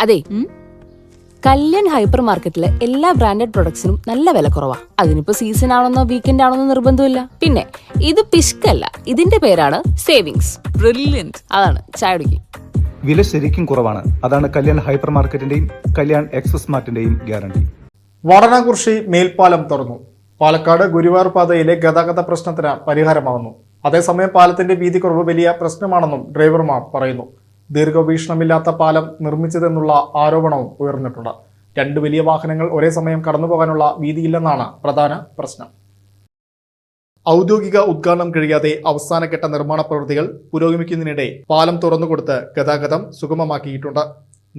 അതെ, കല്യാൺ ഹൈപ്പർ മാർക്കറ്റിലെ എല്ലാ ബ്രാൻഡഡ് പ്രൊഡക്ട്സിനും നല്ല വില കുറവാ. അതിനിപ്പോ സീസൺ ആണെന്നോ വീക്കെൻഡ് ആണെന്നോ നിർബന്ധമില്ല. പിന്നെ ഇത് പിഷ്കല്ല, ഇതിന്റെ പേരാണ് സേവിങ്സ്. ബ്രില്യന്റ്. അതാണ് ചായ കുടിക്കും. വില ശരിക്കും കുറവാണ്. അതാണ് കല്യാൺ ഹൈപ്പർ മാർക്കറ്റിന്റെയും കല്യാൺ എക്സ്പ്രസ് മാർട്ടിന്റെയും ഗ്യാരണ്ടി. വടനാകുറിശി മേൽപ്പാലം തുറന്നു. പാലക്കാട് ഗുരുവായൂർ പാതയിലെ ഗതാഗത പ്രശ്നത്തിന് പരിഹാരമാകുന്നു. അതേസമയം പാലത്തിന്റെ വീതി കുറവ് വലിയ പ്രശ്നമാണെന്നും ഡ്രൈവർമാർ പറയുന്നു. ദീർഘവീക്ഷണമില്ലാത്ത പാലം നിർമ്മിച്ചതെന്നുള്ള ആരോപണവും ഉയർന്നിട്ടുണ്ട്. രണ്ട് വലിയ വാഹനങ്ങൾ ഒരേ സമയം കടന്നുപോകാനുള്ള വീതിയില്ലെന്നാണ് പ്രധാന പ്രശ്നം. ഔദ്യോഗിക ഉദ്ഘാടനം കഴിയാതെ അവസാനഘട്ട നിർമ്മാണ പ്രവൃത്തികൾ പുരോഗമിക്കുന്നതിനിടെ പാലം തുറന്നുകൊടുത്ത് ഗതാഗതം സുഗമമാക്കിയിട്ടുണ്ട്.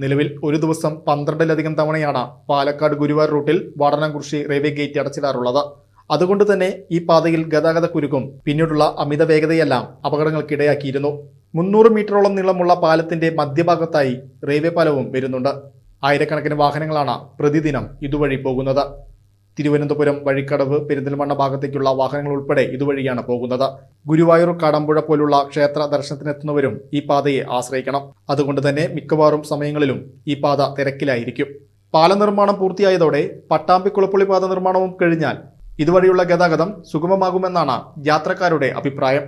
നിലവിൽ ഒരു ദിവസം 12ലധികം തവണയാണ് പാലക്കാട് ഗുരുവായൂർ റൂട്ടിൽ വടനാകുറിശി റെയിൽവേ ഗേറ്റ് അടച്ചിടാറുള്ളത്. അതുകൊണ്ട് തന്നെ ഈ പാതയിൽ ഗതാഗത കുരുക്കും പിന്നീടുള്ള അമിത വേഗതയെല്ലാം അപകടങ്ങൾക്കിടയാക്കിയിരുന്നു. 300 മീറ്ററോളം നീളമുള്ള പാലത്തിന്റെ മധ്യഭാഗത്തായി റെയിൽവേ പാലവും വരുന്നുണ്ട്. ആയിരക്കണക്കിന് വാഹനങ്ങളാണ് പ്രതിദിനം ഇതുവഴി പോകുന്നത്. തിരുവനന്തപുരം, വഴിക്കടവ്, പെരിന്തൽമണ്ണ ഭാഗത്തേക്കുള്ള വാഹനങ്ങൾ ഉൾപ്പെടെ ഇതുവഴിയാണ് പോകുന്നത്. ഗുരുവായൂർ, കാടമ്പുഴ പോലുള്ള ക്ഷേത്ര ദർശനത്തിനെത്തുന്നവരും ഈ പാതയെ ആശ്രയിക്കണം. അതുകൊണ്ട് തന്നെ മിക്കവാറും സമയങ്ങളിലും ഈ പാത തിരക്കിലായിരിക്കും. പാല നിർമ്മാണം പൂർത്തിയായതോടെ പട്ടാമ്പി കുളപ്പുള്ളി പാത നിർമ്മാണവും കഴിഞ്ഞാൽ ഇതുവഴിയുള്ള ഗതാഗതം സുഗമമാകുമെന്നാണ് യാത്രക്കാരുടെ അഭിപ്രായം.